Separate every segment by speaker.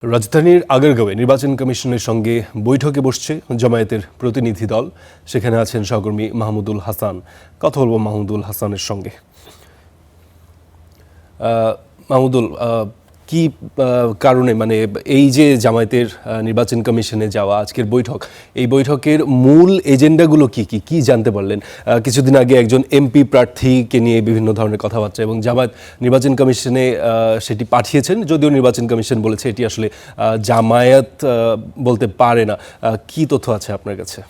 Speaker 1: রাজধানীর আগারগাঁওয়ে নির্বাচন কমিশনের সঙ্গে বৈঠকে বসছে জামায়াতের প্রতিনিধি দল। সেখানে আছেন সহকর্মী মাহমুদুল হাসান। কথা বলবো মাহমুদুল হাসানের সঙ্গে। মাহমুদুল, কি কারণে মানে এই যে জামায়াতের নির্বাচন কমিশনে যাওয়া আজকের বৈঠক, এই বৈঠকের মূল এজেন্ডাগুলো কি কি কি জানতে পারলেন? কিছুদিন আগে একজন এমপি প্রার্থীকে নিয়ে বিভিন্ন ধরনের কথাবার্তা এবং জামায়াত নির্বাচন কমিশনে সেটি পাঠিয়েছেন, যদিও নির্বাচন কমিশন বলেছে এটি আসলে জামায়াত বলতে পারে না। কি তথ্য আছে আপনার কাছে?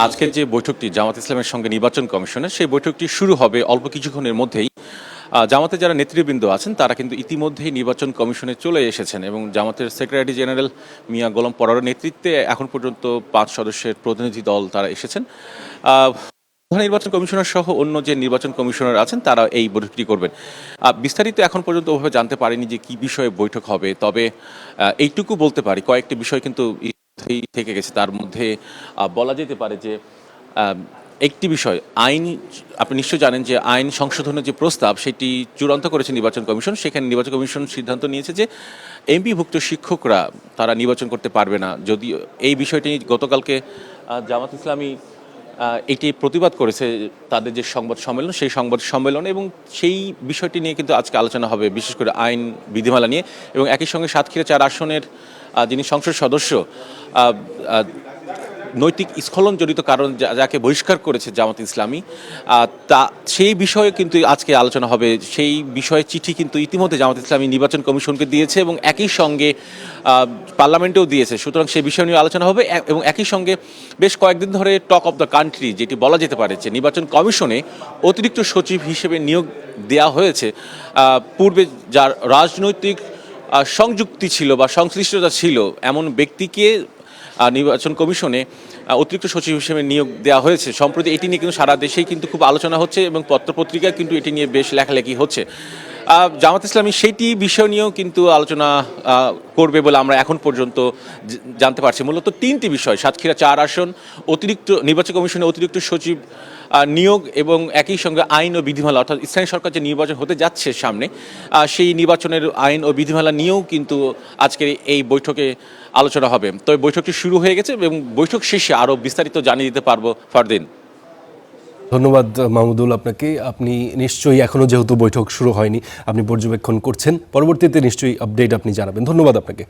Speaker 2: আজকের যে বৈঠকটি জামাত ইসলামের সঙ্গে নির্বাচন কমিশনের, সেই বৈঠকটি শুরু হবে অল্প কিছুক্ষণের মধ্যেই। জামাতের যারা নেতৃবৃন্দ আছেন তারা কিন্তু ইতিমধ্যেই নির্বাচন কমিশনে চলে এসেছেন এবং জামাতের সেক্রেটারি জেনারেল মিয়া গোলাম পরারের নেতৃত্বে এখন পর্যন্ত 5 সদস্যের প্রতিনিধি দল তারা এসেছেন। প্রধান নির্বাচন কমিশনার সহ অন্য যে নির্বাচন কমিশনার আছেন তারা এই বৈঠকটি করবেন। বিস্তারিত এখন পর্যন্ত ওভাবে জানতে পারিনি যে কি বিষয়ে বৈঠক হবে, তবে এইটুকু বলতে পারি কয়েকটি বিষয় কিন্তু থেকে গেছে। তার মধ্যে বলা যেতে পারে যে একটি বিষয় আইন, আপনি নিশ্চয়ই জানেন যে আইন সংশোধনের যে প্রস্তাব সেটি চূড়ান্ত করেছে নির্বাচন কমিশন। সেখানে নির্বাচন কমিশন সিদ্ধান্ত নিয়েছে যে এমপিভুক্ত শিক্ষকরা তারা নির্বাচন করতে পারবে না। যদিও এই বিষয়টি গতকালকে জামাত ইসলামী এটি প্রতিবাদ করেছে তাদের যে সংবাদ সম্মেলন, সেই সংবাদ সম্মেলনে, এবং সেই বিষয়টি নিয়ে কিন্তু আজকে আলোচনা হবে, বিশেষ করে আইন বিধিমালা নিয়ে। এবং একই সঙ্গে সাতক্ষীরা 4 আসনের যিনি সংসদ সদস্য, নৈতিক স্খলন জড়িত কারণ যাকে বহিষ্কার করেছে জামাত ইসলামী, তা সেই বিষয়ে কিন্তু আজকে আলোচনা হবে। সেই বিষয়ে চিঠি কিন্তু ইতিমধ্যে জামাত ইসলামী নির্বাচন কমিশনকে দিয়েছে এবং একই সঙ্গে পার্লামেন্টেও দিয়েছে। সুতরাং সেই বিষয় নিয়ে আলোচনা হবে এবং একই সঙ্গে বেশ কয়েকদিন ধরে টক অফ দ্য কান্ট্রি যেটি বলা যেতে পারে যে নির্বাচন কমিশনে অতিরিক্ত সচিব হিসেবে নিয়োগ দেওয়া হয়েছে, পূর্বে যার রাজনৈতিক সংযুক্তি ছিল বা সংশ্লিষ্টতা ছিল এমন ব্যক্তিকে নির্বাচন কমিশনে অতিরিক্ত সচিব হিসেবে নিয়োগ দেওয়া হয়েছে। সম্প্রতি এটি নিয়ে কিন্তু সারা দেশেই কিন্তু খুব আলোচনা হচ্ছে এবং পত্রপত্রিকায় কিন্তু এটি নিয়ে বেশ লেখালেখি হচ্ছে। জামাত ইসলামী সেইটি বিষয় নিয়েও কিন্তু আলোচনা করবে বলে আমরা এখন পর্যন্ত জানতে পারছি। মূলত 3টি বিষয়: সাতক্ষীরা 4 আসন, অতিরিক্ত নির্বাচন কমিশনে অতিরিক্ত সচিব নিয়োগ এবং একই সঙ্গে আইন ও বিধিমালা, অর্থাৎ স্থানীয় সরকার যে নির্বাচন হতে যাচ্ছে সামনে, সেই নির্বাচনের আইন ও বিধিমালা নিয়েও কিন্তু আজকের এই বৈঠকে আলোচনা হবে। তবে বৈঠকটি শুরু হয়ে গেছে এবং বৈঠক শেষে আরও বিস্তারিত জানিয়ে দিতে পারবো ফারদিন।
Speaker 1: ধন্যবাদ মাহমুদুল আপনাকে। আপনি নিশ্চয়ই এখনও যেহেতু বৈঠক শুরু হয়নি, আপনি পর্যবেক্ষণ করছেন, পরবর্তীতে নিশ্চয়ই আপডেট আপনি জানাবেন। ধন্যবাদ আপনাকে।